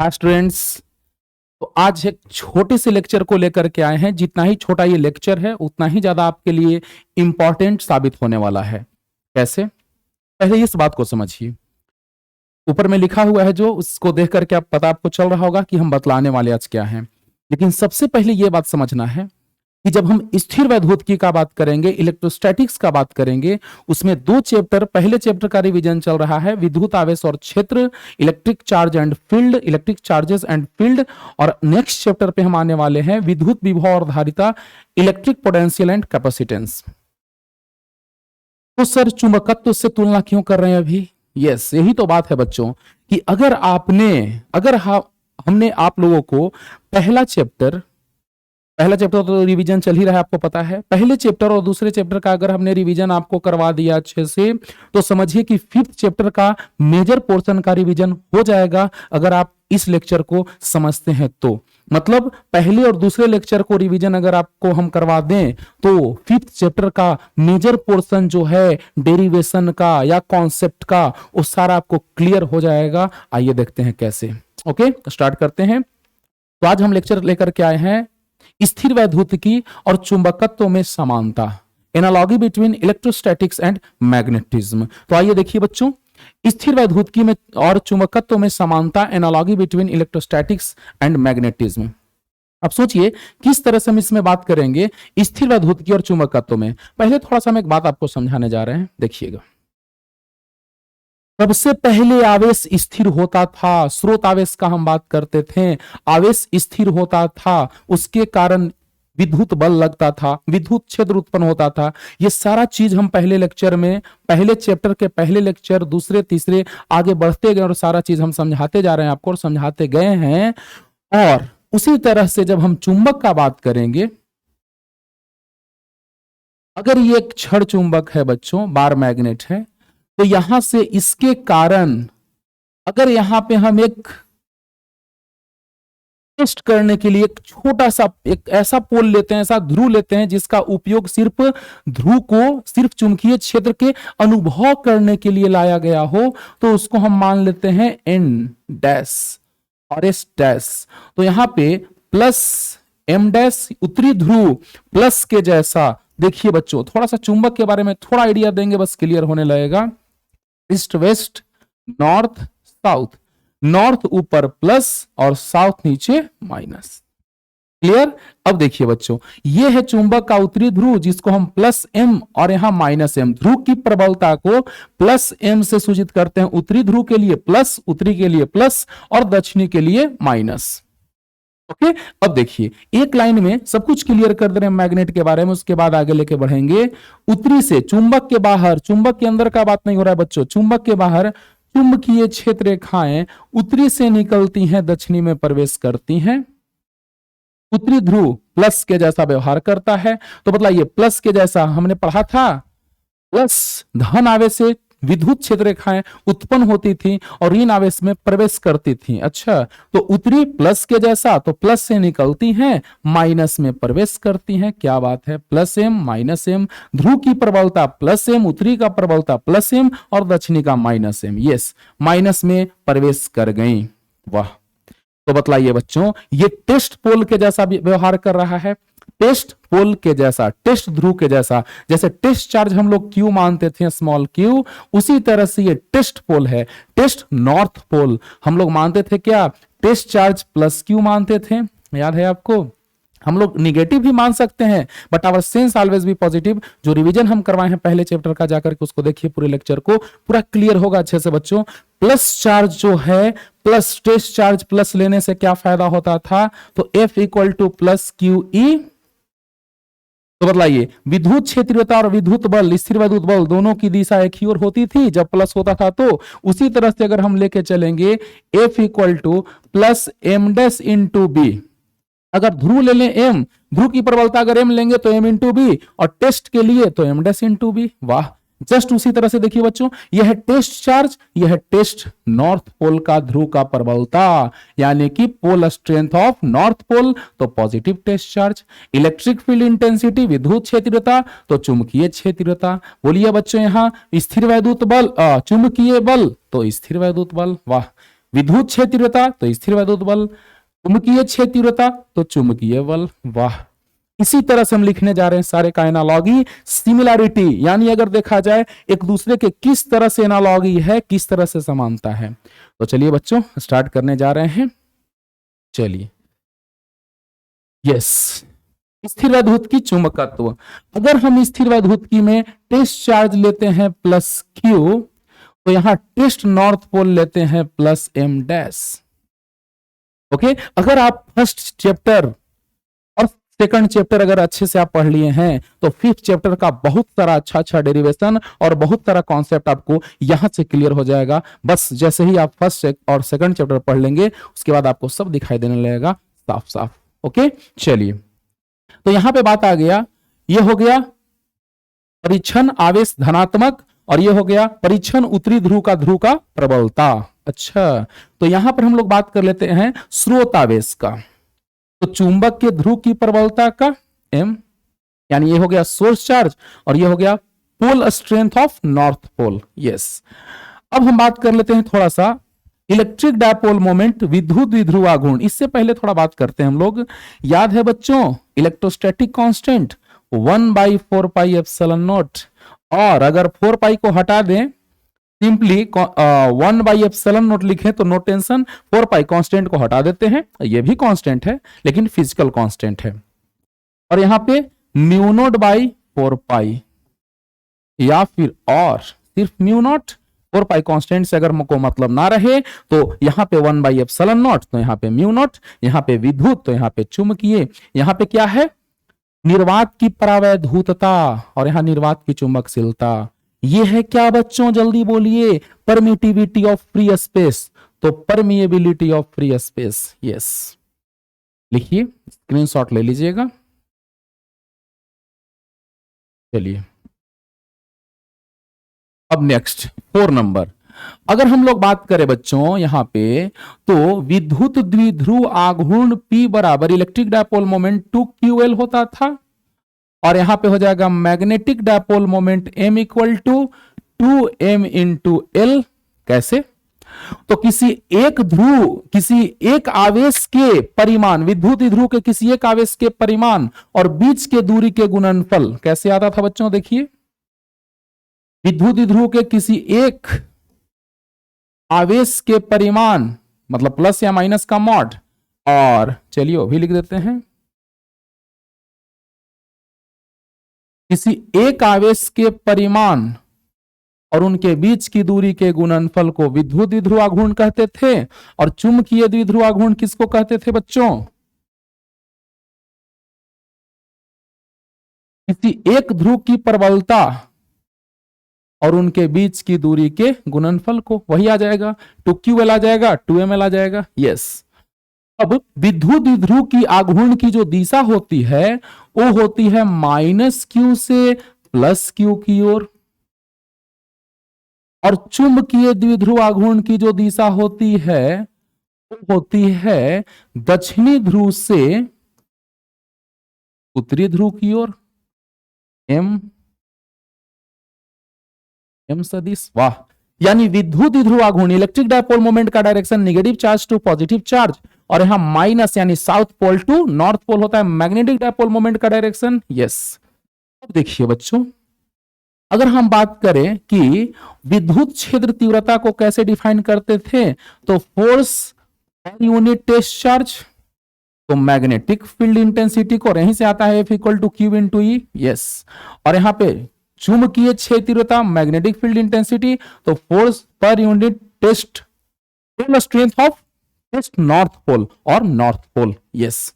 Hi students. तो आज एक छोटे से लेक्चर को लेकर के आए हैं। जितना ही छोटा ये लेक्चर है उतना ही ज्यादा आपके लिए इंपॉर्टेंट साबित होने वाला है। कैसे? पहले इस बात को समझिए। ऊपर में लिखा हुआ है जो, उसको देख करके आप पता आपको चल रहा होगा कि हम बतलाने वाले आज क्या हैं। लेकिन सबसे पहले ये बात समझना है कि जब हम स्थिर वैद्युतिकी का बात करेंगे, इलेक्ट्रोस्टैटिक्स का बात करेंगे, उसमें दो चैप्टर, पहले चैप्टर का रिवीजन चल रहा है विद्युत आवेश और क्षेत्र, electric charge and field, electric charges and field, और नेक्स्ट चैप्टर पे हम आने वाले हैं विद्युत विभव और धारिता, इलेक्ट्रिक पोटेंशियल एंड कैपेसिटेंस। तो सर चुंबकत्व से तुलना क्यों कर रहे हैं अभी? यस, यही तो बात है बच्चों कि हमने आप लोगों को पहला चैप्टर तो रिवीजन चल ही रहा है, आपको पता है। पहले चैप्टर और दूसरे चैप्टर का अगर हमने रिवीजन आपको करवा दिया अच्छे से, तो समझिए कि फिफ्थ चैप्टर का मेजर पोर्शन का रिवीजन हो जाएगा अगर आप इस लेक्चर को समझते हैं तो। मतलब पहले और दूसरे लेक्चर को रिवीजन अगर आपको हम करवा दें तो फिफ्थ चैप्टर का मेजर पोर्शन जो है डेरिवेशन का या कॉन्सेप्ट का, वो सारा आपको क्लियर हो जाएगा। आइए देखते हैं कैसे। ओके, स्टार्ट करते हैं। तो आज हम लेक्चर लेकर के आए हैं स्थिर वैद्युतिकी और चुंबकत्व में समानता, analogy between electrostatics and magnetism. तो आइए देखिए बच्चों, स्थिर वैद्युतिकी में और चुंबकत्व में समानता, analogy between electrostatics and magnetism. अब सोचिए किस तरह से हम इसमें बात करेंगे स्थिर वैद्युतिकी और चुंबकत्व में। पहले थोड़ा सा हम एक बात आपको समझाने जा रहे हैं, देखिएगा। सबसे पहले आवेश स्थिर होता था, स्रोत आवेश का हम बात करते थे, आवेश स्थिर होता था, उसके कारण विद्युत बल लगता था, विद्युत क्षेत्र उत्पन्न होता था। ये सारा चीज हम पहले लेक्चर में, पहले चैप्टर के पहले लेक्चर, दूसरे तीसरे आगे बढ़ते गए और सारा चीज हम समझाते जा रहे हैं आपको और समझाते गए हैं। और उसी तरह से जब हम चुंबक का बात करेंगे, अगर ये एक क्षण चुंबक है बच्चों, बार मैग्नेट है, तो यहां से इसके कारण अगर यहां पे हम एक टेस्ट करने के लिए एक छोटा सा एक ऐसा पोल लेते हैं, ऐसा ध्रुव लेते हैं जिसका उपयोग सिर्फ ध्रुव को सिर्फ चुंबकीय क्षेत्र के अनुभव करने के लिए लाया गया हो, तो उसको हम मान लेते हैं एन डैश और एस डैश। तो यहां पे प्लस एम डैश उत्तरी ध्रुव प्लस के जैसा। देखिए बच्चों, थोड़ा सा चुंबक के बारे में थोड़ा आइडिया देंगे, बस क्लियर होने लगेगा। East west, north south, north ऊपर प्लस और साउथ नीचे माइनस। क्लियर? अब देखिए बच्चों, ये है चुंबक का उत्तरी ध्रुव जिसको हम प्लस एम और यहां माइनस एम, ध्रुव की प्रबलता को प्लस एम से सूचित करते हैं। उत्तरी ध्रुव के लिए प्लस, उत्तरी के लिए प्लस और दक्षिणी के लिए माइनस। ओके, अब देखिए एक लाइन में सब कुछ क्लियर कर दे रहे हैं मैग्नेट के बारे में, उसके बाद आगे लेके बढ़ेंगे। उत्तरी से चुंबक के बाहर, चुंबक के अंदर का बात नहीं हो रहा है बच्चों, चुंबक के बाहर चुंबकीय क्षेत्र रेखाएं उत्तरी से निकलती हैं, दक्षिणी में प्रवेश करती हैं। उत्तरी ध्रुव प्लस के जैसा व्यवहार करता है। तो बतलाइए, प्लस के जैसा हमने पढ़ा था, प्लस धन आवेश से विद्युत क्षेत्र रेखाएं उत्पन्न होती थी और ऋण आवेश में प्रवेश करती थी। अच्छा, तो उत्तरी प्लस के जैसा, तो प्लस से निकलती हैं, माइनस में प्रवेश करती हैं। क्या बात है, प्लस एम माइनस एम, ध्रुव की प्रबलता प्लस एम, उत्तरी का प्रबलता प्लस एम और दक्षिणी का माइनस एम। यस, माइनस में प्रवेश कर गई। वाह। तो बतलाइए बच्चों, ये टेस्ट पोल के जैसा भी व्यवहार कर रहा है, टेस्ट पोल के जैसा, टेस्ट ध्रुव के जैसा। जैसे टेस्ट चार्ज हम लोग क्यू मानते थे, स्मॉल क्यू, उसी तरह से ये टेस्ट पोल है। टेस्ट नॉर्थ पोल हम लोग मानते थे क्या? टेस्ट चार्ज प्लस क्यू मानते थे, याद है आपको? हम लोग निगेटिव भी मान सकते हैं, but our sense always be positive. जो रिवीजन हम करवाए हैं पहले चैप्टर का, जाकर के उसको देखिए, पूरे लेक्चर को पूरा क्लियर होगा अच्छे से बच्चों। प्लस चार्ज जो है, प्लस टेस्ट चार्ज प्लस लेने से क्या फायदा होता था? तो F equal to plus Q E. तो बतलाइए, विद्युत क्षेत्रीयता और विद्युत बल, स्थिर वैद्युत बल, दोनों की दिशा एक ही ओर होती थी जब प्लस होता था। तो उसी तरह से अगर हम लेके चलेंगे, F equal to plus M dash into B. अगर ध्रुव ले लें एम, ध्रुव की प्रबलता अगर एम लेंगे तो एम इंटू बी, और टेस्ट के लिए तो एम डैश इंटू बी। वाह, जस्ट उसी तरह से देखिए बच्चों, यह है टेस्ट चार्ज, यह है टेस्ट नॉर्थ पोल का ध्रुव का प्रबलता, यानी कि pole strength of north pole, तो positive test charge. Electric field intensity, विद्युत क्षेत्रीयता, तो चुंबकीय क्षेत्रीयता। बोलिए बच्चों, यहां स्थिर वैद्युत बल, चुंबकीय बल, तो स्थिर वैद्युत बल। वाह, विद्युत क्षेत्र तीव्रता तो स्थिर वैद्युत बल, चुंबकीय क्षेत्र तीव्रता तो चुंबकीय बल। वाह, इसी तरह से हम लिखने जा रहे हैं सारे का एनालॉगी सिमिलैरिटी, यानी अगर देखा जाए एक दूसरे के किस तरह से एनालॉगी है, किस तरह से समानता है। तो चलिए बच्चों स्टार्ट करने जा रहे हैं। चलिए, यस, स्थिर वैद्युत की चुंबकत्व। अगर हम स्थिर वैद्युत की में टेस्ट चार्ज लेते हैं प्लस क्यू, तो यहां टेस्ट नॉर्थ पोल लेते हैं प्लस एम डैश। ओके, अगर आप फर्स्ट चैप्टर और सेकंड चैप्टर अगर अच्छे से आप पढ़ लिए हैं तो फिफ्थ चैप्टर का बहुत सारा अच्छा डेरिवेशन और बहुत सारा कॉन्सेप्ट आपको यहां से क्लियर हो जाएगा। बस जैसे ही आप फर्स्ट और सेकंड चैप्टर पढ़ लेंगे उसके बाद आपको सब दिखाई देने लगेगा साफ साफ। ओके, चलिए, तो यहां पे बात आ गया, ये हो गया परिच्छन आवेश धनात्मक और ये हो गया परिच्छन उत्तरी ध्रुव का प्रबलता। अच्छा, तो यहां पर हम लोग बात कर लेते हैं स्रोत आवेश का। तो चुंबक के ध्रुव की प्रबलता का m, यानी ये हो गया सोर्स चार्ज और ये हो गया pole strength of north pole. Yes, अब हम बात कर लेते हैं थोड़ा सा इलेक्ट्रिक डायपोल मोमेंट, विद्युत द्विध्रुव आघूर्ण। इससे पहले थोड़ा बात करते हैं हम लोग। याद है बच्चों इलेक्ट्रोस्टैटिक कांस्टेंट 1/4πε0, और अगर 4π को हटा दें सिंपली 1/ε0 लिखें तो नो टेंशन, 4π कांस्टेंट को हटा देते हैं, ये भी कांस्टेंट है लेकिन फिजिकल कांस्टेंट है। और यहां पे μ0/4π या फिर और सिर्फ μ0, 4π कांस्टेंट से अगर को मतलब ना रहे तो यहां पे 1/ε0, तो यहां पे μ0, यहां पे विद्युत तो यहां पे चुंबकीय, यहां पे क्या है निर्वात की परावैद्युतता और यहां निर्वात की चुंबकशीलता। ये है क्या बच्चों, जल्दी बोलिए, परमिटिविटी ऑफ फ्री स्पेस, तो permeability of free space. Yes, लिखिए, स्क्रीनशॉट ले लीजिएगा। चलिए, अब नेक्स्ट 4 नंबर, अगर हम लोग बात करें बच्चों यहां पे, तो विद्युत द्विध्रुव आघूर्ण P बराबर इलेक्ट्रिक डायपोल मोमेंट 2QL होता था, और यहां पे हो जाएगा magnetic dipole moment M equal to 2M into L। कैसे, तो किसी एक आवेश के परिमाण, विद्युत द्विध्रुव के किसी एक आवेश के परिमाण और बीच के दूरी के गुणनफल कैसे आता था बच्चों, देखिए, विद्युत द्विध्रुव के किसी एक आवेश के परिमाण मतलब प्लस या माइनस का मॉड, और चलिए वो भी लिख देते हैं, किसी एक आवेश के परिमाण और उनके बीच की दूरी के गुणनफल को विद्युत द्विध्रुव आघूर्ण कहते थे, और चुंबकीय द्विध्रुव आघूर्ण किसको कहते थे बच्चों, किसी एक ध्रुव की प्रबलता और उनके बीच की दूरी के गुणनफल को, वही आ जाएगा 2QL आ जाएगा, 2ML आ जाएगा। यस, अब विद्युत द्विध्रुव की आघूर्ण की जो दिशा होती है वो होती है -Q से +Q की ओर, और चुंबकीय द्विध्रुव आघूर्ण की जो दिशा होती है वो होती है दक्षिणी ध्रुव से उत्तरी ध्रुव की ओर। एम सदिश, वाह, यानी विद्युत द्विध्रुव आघूर्ण इलेक्ट्रिक डायपोल मोमेंट का direction negative charge to positive charge, और यहां माइनस यानी south pole to north pole होता है मैग्नेटिक डायपोल मोमेंट का डायरेक्शन। यस, अब देखिए बच्चों, अगर हम बात करें कि विद्युत क्षेत्र तीव्रता को कैसे डिफाइन करते थे, तो फोर्स पर यूनिट टेस्ट चार्ज, तो मैग्नेटिक फील्ड इंटेंसिटी को, यहीं से आता है F equal to Q into E। Yes, और यहां पे चुंबकीय क्षेत्र तीव्रता मैग्नेटिक फील्ड इंटेंसिटी, तो फोर्स पर unit test strength of test north pole और नॉर्थ पोल। यस,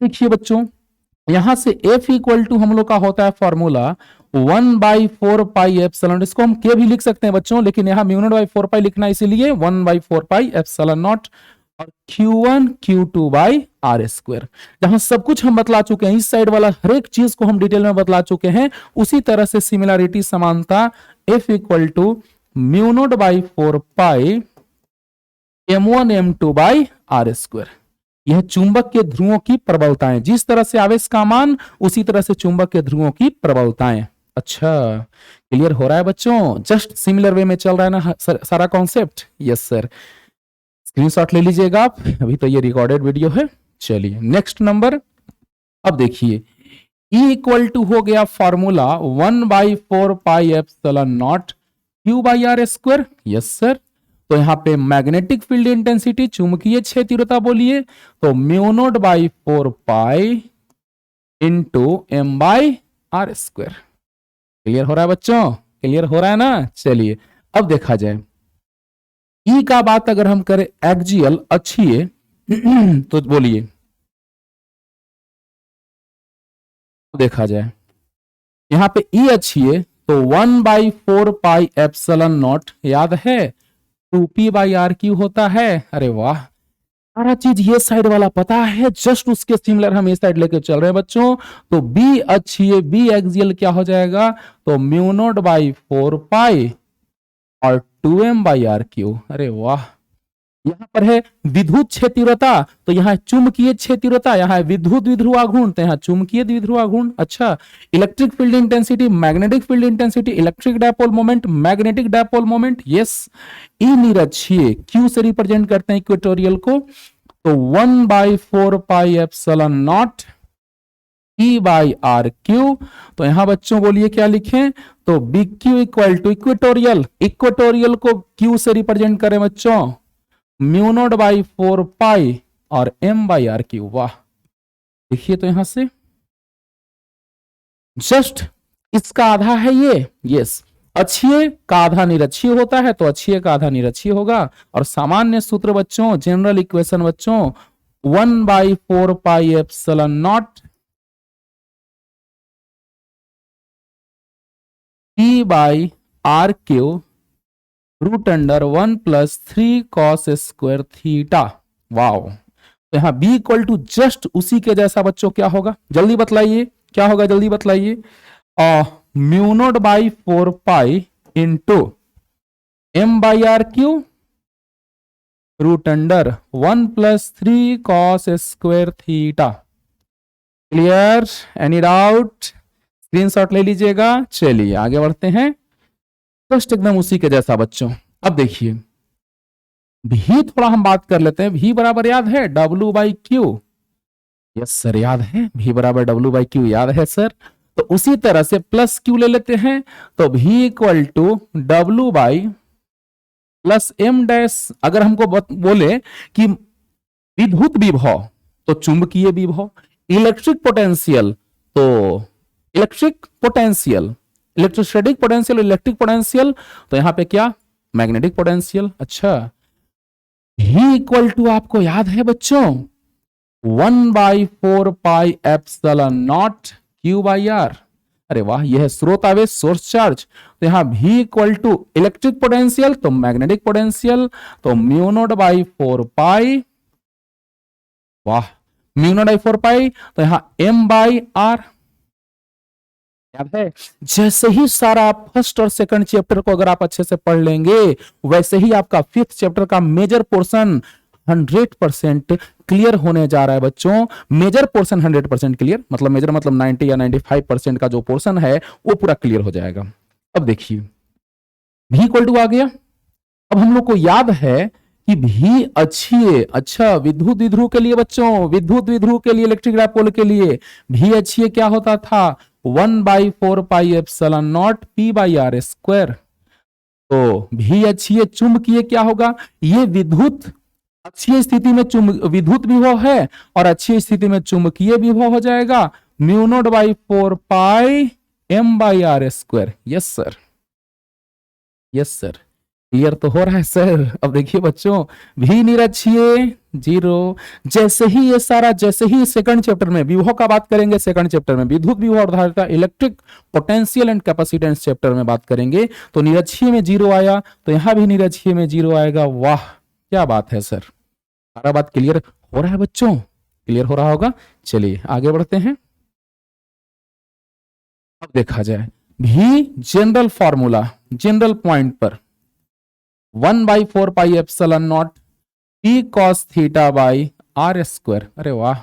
देखिए बच्चों, यहां से F इक्वल टू हम लोग का होता है फॉर्मूला 1/4πε, इसको हम K भी लिख सकते हैं बच्चों, लेकिन यहां μ0/4π लिखना इसीलिए 1/4πε, और Q1 Q2/R²। जहां सब कुछ हम बतला चुके हैं, इस साइड वाला हर एक चीज को हम डिटेल में बतला चुके हैं, उसी तरह से सिमिलरिटी समानता F equal to μ0/4π M1 M2/R²। यह चुंबक के ध्रुवों की प्रबलताएं, जिस तरह से आवेश का मान उसी तरह से चुंबक के ध्रुवों की प्रबलताएं। अच्छा, क्लियर हो रहा है बच्चों, जस्ट सिमिलर वे में चल रहा है ना सारा कॉन्सेप्ट। यस सर, स्क्रीनशॉट ले लीजिएगा आप, अभी तो ये रिकॉर्डेड वीडियो है। चलिए नेक्स्ट नंबर, अब देखिए E इक्वल टू हो गया फॉर्मूला 1/4πε0 Q/r²। Yes sir. तो यहाँ पे मैग्नेटिक फील्ड इंटेंसिटी, चुंबकीय क्षेत्र तीव्रता बोलिए तो μ0/4π इंटू m/r²। क्लियर हो रहा है बच्चों? क्लियर हो रहा है ना? चलिए अब देखा जाए ई का बात अगर हम करें एक्सियल अक्षीय तो बोलिए, देखा जाए यहां पे ई अक्षीय तो 1/4πε0 याद है 2p/r³ होता है। अरे वाह, सारा चीज ये साइड वाला पता है, जस्ट उसके सिमिलर हम ये साइड लेके चल रहे हैं बच्चों। तो बी अक्षीय, बी एक्सियल क्या हो जाएगा तो μ0/4π और 2m/r³। अरे वाह, यहां पर है विद्युत क्षेत्र तीव्रता तो यहाँ चुंबकीय क्षेत्र तीव्रता, यहाँ विद्युत द्विध्रुव आघूर्ण तो यहाँ चुंबकीय द्विध्रुव आघूर्ण। अच्छा, electric field intensity, magnetic field intensity, electric dipole moment, magnetic dipole moment. Yes, E निरक्षीय क्यू से रिप्रेजेंट करते हैं इक्वेटोरियल को तो 1/4πε0 P/r³। तो यहां बच्चों बोलिए क्या लिखें तो BQ equal to equatorial, equatorial को Q से रिप्रेजेंट करें बच्चों μ0/4π और m/r³। वाह, देखिए तो यहां से जस्ट इसका आधा है ये। यस, अक्षीय का आधा निरक्षीय होता है तो अक्षीय का आधा निरक्षीय होगा। और सामान्य सूत्र बच्चों, जनरल इक्वेशन बच्चों 1/4πε0 P/r³ √1 + 3 cos² थीटा। वाओ, तो यहां b इक्वल टू जस्ट उसी के जैसा बच्चों क्या होगा, जल्दी बतलाइए क्या होगा, जल्दी बतलाइए। μ0/4π into m/r³ √1 + 3 cos² theta. Clear? Any doubt? Screenshot ले लीजिएगा। चलिए आगे बढ़ते हैं, जस्ट एकदम उसी के जैसा बच्चों। अब देखिए भी थोड़ा हम बात कर लेते हैं। भी बराबर याद है W/Q। यस सर, याद है भी बराबर W/Q, याद है सर। तो उसी तरह से प्लस Q ले लेते हैं तो भी equal to W/ plus m'। अगर हमको बोले कि विद्युत विभव तो चुंबकीय विभव, इलेक्ट्रिक पोटेंशियल तो electric potential, electrostatic potential, electric potential तो यहां पे क्या मैग्नेटिक पोटेंशियल। अच्छा, V इक्वल टू आपको याद है बच्चों 1/4πε0 Q/r। अरे वाह, यह है स्रोत आवेश, सोर्स चार्ज। तो यहां V equal to electric potential तो मैग्नेटिक पोटेंशियल तो μ0/4π। वाह, μ0/4π तो यहां m/r। याद है, जैसे ही सारा फर्स्ट और सेकंड चैप्टर को अगर आप अच्छे से पढ़ लेंगे वैसे ही आपका फिफ्थ चैप्टर का मेजर पोर्शन 100% क्लियर होने जा रहा है बच्चों। मेजर पोर्शन 100% क्लियर, मतलब मेजर मतलब 90 या 95% का जो पोर्शन है वो पूरा क्लियर हो जाएगा। अब देखिए भी इक्वल टू आ गया। अब हम लोग को याद है कि भी अक्षीय, अच्छा विद्युत द्विध्रुव के लिए बच्चों, विद्युत द्विध्रुव के लिए, इलेक्ट्रिक डायपोल के लिए भी अक्षीय क्या होता था 1/4πε0 P/r²। तो भी अक्षीय चुंबकीय क्या होगा, ये विद्युत अक्षीय स्थिति में विद्युत विभव है और अक्षीय स्थिति में चुंबकीय विभव हो जाएगा μ0/4π m/r²। Yes sir, yes sir, clear तो हो रहा है सर। अब देखिए बच्चों भी निरक्षीय 0, जैसे ही ये सारा, जैसे ही सेकंड चैप्टर में विभव का बात करेंगे, सेकंड चैप्टर में विद्युत विभव और धारिता, electric potential and capacitance chapter में बात करेंगे तो निरक्षीय में 0 आया तो यहां भी निरक्षीय में 0 आएगा। वाह क्या बात है सर, सारा बात क्लियर हो रहा है बच्चों, क्लियर हो रहा होगा। चलिए आगे बढ़ते हैं। अब देखा जाए भी जनरल फॉर्मूला, जनरल पॉइंट पर 1/4πε0 P cos θ/r²। अरे वाह,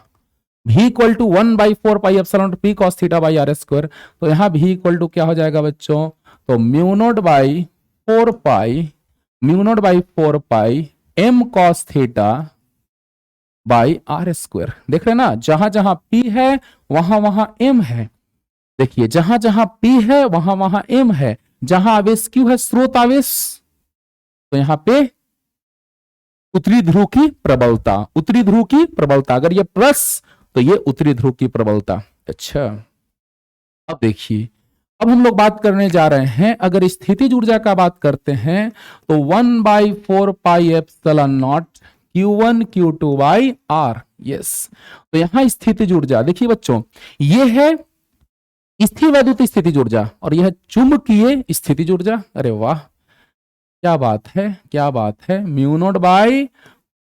भी equal to 1/4πε0 P cos θ/r²। तो यहां भी इक्वल टू क्या हो जाएगा बच्चों तो μ0/4π M cos theta by R square. देख रहे हैं ना, जहां जहां P है वहां वहां M है। देखिए जहां जहां P है वहां वहां M है। जहां आवेश Q है, स्रोत आवेश, तो यहां पे उत्तरी ध्रुव की प्रबलता, उत्तरी ध्रुव की प्रबलता, अगर ये प्लस तो ये उत्तरी ध्रुव की प्रबलता। अच्छा, अब देखिए, अब हम लोग बात करने जा रहे हैं, अगर स्थितिज ऊर्जा का बात करते हैं तो 1/4πε0 Q1 Q2 by R। Yes, तो यहां स्थितिज ऊर्जा देखिए बच्चों, ये है स्थिर वैद्युत स्थितिज ऊर्जा और यह चुंबकीय स्थितिज ऊर्जा। अरे वाह, क्या बात है, क्या बात है। Mu naught by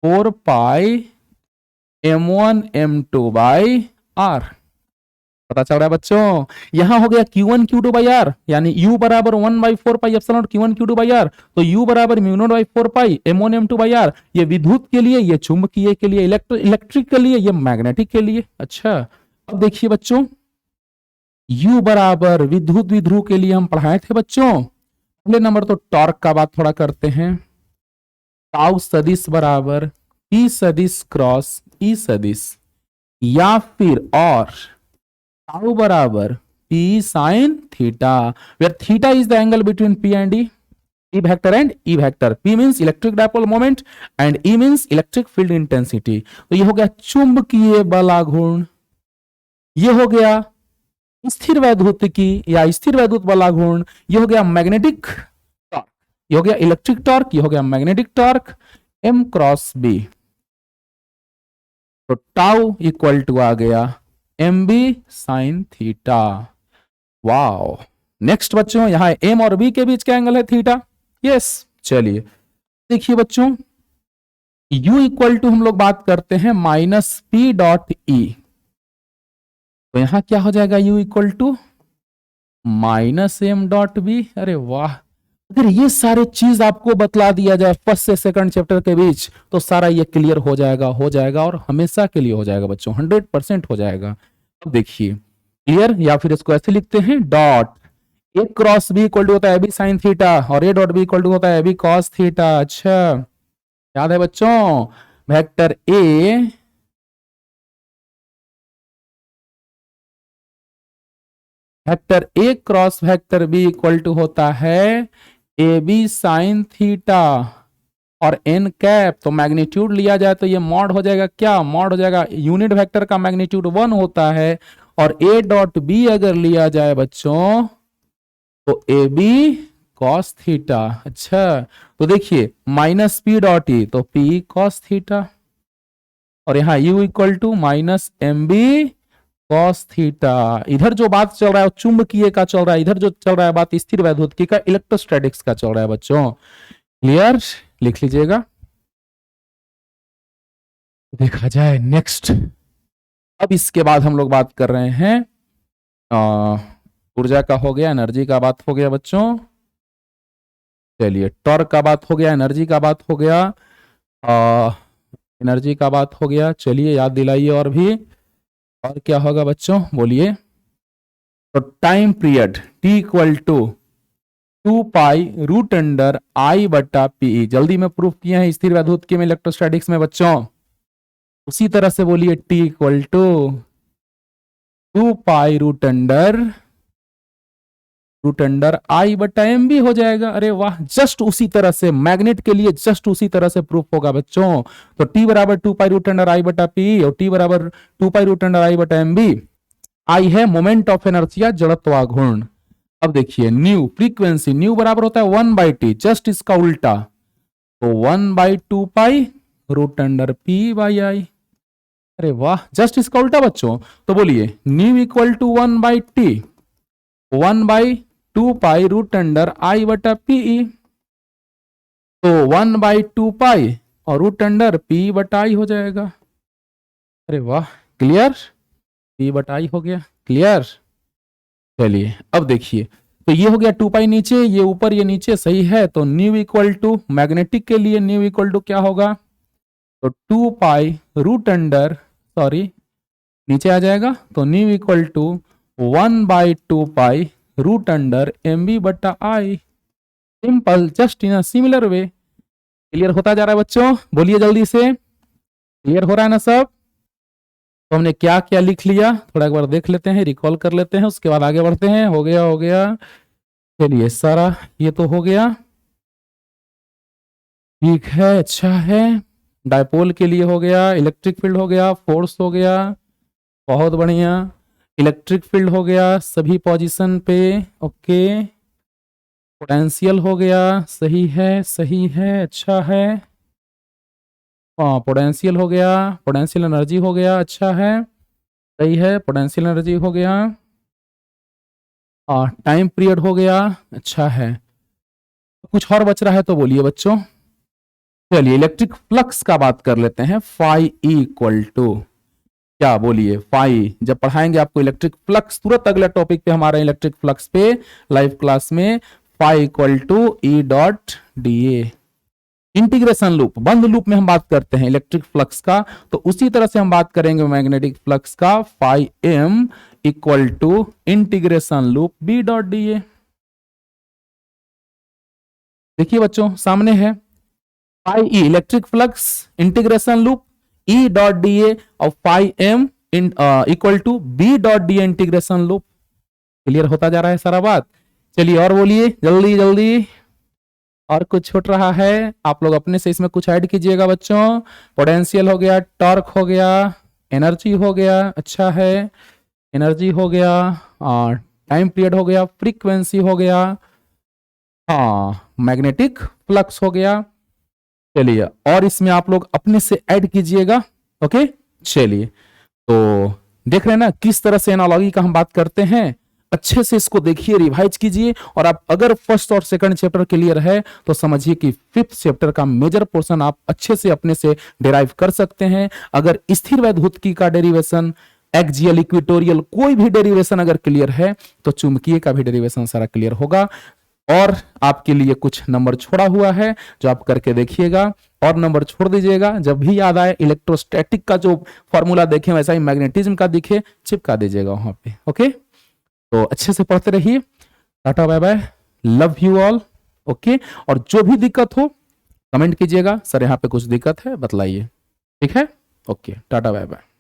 4π m1 m2 by R। पता चल रहा है बच्चों, यहां हो गया Q1 Q2 बाई R, यानी U बराबर 1/4πε0 Q1 Q2 बाई R, तो U बराबर mu naught by 4π m1 m2 by R। ये विद्युत के लिए, ये चुंबकीय के लिए, इलेक्ट्रिक के लिए, ये मैग्नेटिक के लिए। अच्छा, अब देखिए बच्चों, U बराबर विद्युत विध्रुव के लिए हम पढ़ाए थे बच्चों। पहले नंबर तो टॉर्क का बात थोड़ा करते हैं। टाउ सदिश बराबर P सदिश क्रॉस E सदिश, या फिर और टाउ बराबर P sine theta, where theta is the angle between P and E, P vector and E vector। P means electric dipole moment and E means electric field intensity। तो ये हो गया चुंबकीय बलाघूर्ण, ये हो गया स्थिर वैद्युत की या स्थिर वैद्युत बलाघूर्ण, ये हो गया मैग्नेटिक टॉर्क, ये हो गया इलेक्ट्रिक टॉर्क, ये हो गया magnetic torque, M cross B। तो टाउ इक्वल टू आ गया MB sine theta. Wow, next बच्चों, यहां M और B के बीच का एंगल है थीटा। यस, चलिए देखिए बच्चों, U इक्वल टू हम लोग बात करते हैं -P.E, तो यहां क्या हो जाएगा, U इक्वल टू -M.B। अरे वाह, अगर ये सारे चीज आपको बतला दिया जाए फर्स्ट से सेकंड चैप्टर के बीच तो सारा ये क्लियर हो जाएगा और हमेशा के लिए हो जाएगा बच्चों, 100% हो जाएगा। अब देखिए क्लियर, या फिर इसको ऐसे लिखते हैं, dot A cross B equal to होता है बी साइन थीटा और A dot B equal to होता है बी कॉस थीटा। अच्छा, याद है बच्चों, vector A cross vector B equal to होता है ए बी साइन थीटा और एन कैप, तो मैग्नीट्यूड लिया जाए तो ये मॉड हो जाएगा, क्या मॉड हो जाएगा, यूनिट वेक्टर का मैग्नीट्यूड 1 होता है, और ए डॉट बी अगर लिया जाए बच्चों तो ए बी कॉस थीटा। अच्छा, तो देखिए -P डॉट ई तो P कॉस थीटा, और यहां U equal to -MB cos theta. इधर जो बात चल रहा है वो चुंबकीय का चल रहा है, इधर जो चल रहा है बात स्थिर वैद्युतिकी का, इलेक्ट्रोस्टैटिक्स का चल रहा है बच्चों। क्लियर, लिख लीजिएगा। देखा जाए नेक्स्ट, अब इसके बाद हम लोग बात कर रहे हैं ऊर्जा का हो गया, एनर्जी का बात हो गया बच्चों। चलिए, टॉर्क का बात हो गया, एनर्जी का बात हो गया, एनर्जी का बात हो गया। चलिए याद दिलाइए और भी, और क्या होगा बच्चों, बोलिए। तो time period T equal to 2π√I/Pe, जल्दी में प्रूफ किए हैं स्थिर वैद्युतिकी में, इलेक्ट्रोस्टैटिक्स में बच्चों। उसी तरह से बोलिए T इक्वल टू 2π√I/MB हो जाएगा। अरे वाह, जस्ट उसी तरह से मैग्नेट के लिए जस्ट उसी तरह से प्रूफ होगा बच्चों। तो T बराबर 2π√I/Pe और T बराबर 2π√I/MB। I है मोमेंट ऑफ इनर्शिया, जड़त्वाघूर्ण। अब देखिए न्यू फ्रीक्वेंसी, न्यू बराबर होता है 1/T, जस्ट इसका उल्टा, तो 1/2π√P/I। अरे वाह, जस्ट इसका उल्टा बच्चों। तो बोलिए new equal to 1/T, 1/2π√I/Pe, तो 1/2π और √P/I हो जाएगा। अरे वाह, क्लियर, P/I हो गया, क्लियर। चलिए अब देखिए, तो ये हो गया 2π नीचे, ये ऊपर, ये नीचे, सही है। तो न्यू इक्वल टू मैग्नेटिक के लिए न्यू इक्वल टू क्या होगा, तो 2π सॉरी नीचे आ जाएगा, तो nu equal to 1/2π√MB/I। Simple, just in a similar way. Clear होता जा रहा है बच्चों? बोलिए जल्दी से, क्लियर हो रहा है ना सब? तो हमने क्या क्या लिख लिया, थोड़ा एक बार देख लेते हैं, रिकॉल कर लेते हैं, उसके बाद आगे बढ़ते हैं। हो गया, हो गया, चलिए सारा ये तो हो गया, ठीक है, अच्छा है। डायपोल के लिए हो गया, इलेक्ट्रिक फील्ड हो गया, फोर्स हो गया, बहुत बढ़िया। इलेक्ट्रिक फील्ड हो गया सभी पोजीशन पे, ओके। पोटेंशियल हो गया, सही है, सही है, अच्छा है। पोटेंशियल हो गया, पोटेंशियल एनर्जी हो गया, अच्छा है, सही है, पोटेंशियल एनर्जी हो गया। टाइम पीरियड हो गया, अच्छा है। कुछ और बच रहा है तो बोलिए बच्चों। चलिए इलेक्ट्रिक फ्लक्स का बात कर लेते हैं। फाई इक्वल टू क्या, बोलिए? फाई जब पढ़ाएंगे आपको इलेक्ट्रिक फ्लक्स, तुरंत अगले टॉपिक पे हमारे इलेक्ट्रिक फ्लक्स पे लाइव क्लास में, phi equal to E dot D A. Integration loop, बंद लूप में हम बात करते हैं इलेक्ट्रिक फ्लक्स का, तो उसी तरह से हम बात करेंगे मैग्नेटिक फ्लक्स का। Phi M equal to integration loop B dot D A. देखिए बच्चों सामने है, phi E electric flux, integration loop E dot D A, और phi M equal to B dot D A integration loop. Clear होता जा रहा है सारा बात? चलिए और बोलिए जल्दी जल्दी, और कुछ छूट रहा है आप लोग अपने से इसमें कुछ ऐड कीजिएगा बच्चों। पोटेंशियल हो गया, टॉर्क हो गया, एनर्जी हो गया, अच्छा है, एनर्जी हो गया, और टाइम पीरियड हो गया, फ्रीक्वेंसी हो गया, हाँ, मैग्नेटिक फ्लक्स हो गया। चलिए और इसमें आप लोग अपने से ऐड कीजिएगा, ओके। चलिए तो देख रहे हैं ना किस तरह से एनालॉजी का हम बात करते हैं, अच्छे से इसको देखिए, रिवाइज कीजिए, और आप अगर फर्स्ट और सेकंड चैप्टर क्लियर है तो समझिए कि फिफ्थ चैप्टर का मेजर पोर्शन आप अच्छे से अपने से डिराइव कर सकते हैं। अगर स्थिर वैद्युतिकी का डेरिवेशन, एक्सियल, इक्वेटोरियल, कोई भी डेरिवेशन अगर क्लियर है तो चुंबकीय का भी डेरिवेशन सारा क्लियर होगा। और आपके लिए कुछ नंबर छोड़ा हुआ है जो आप करके देखिएगा, और नंबर छोड़ दीजिएगा। जब भी याद आए इलेक्ट्रोस्टैटिक का जो फॉर्मूला देखें वैसा ही मैग्नेटिज्म का दिखे, चिपका दीजिएगा वहां पे, ओके। तो अच्छे से पढ़ते रहिए, tata bye bye, love you all, okay. और जो भी दिक्कत हो कमेंट कीजिएगा, सर यहाँ पे कुछ दिक्कत है बतलाइए, ठीक है, ओके, टाटा बाय बाय।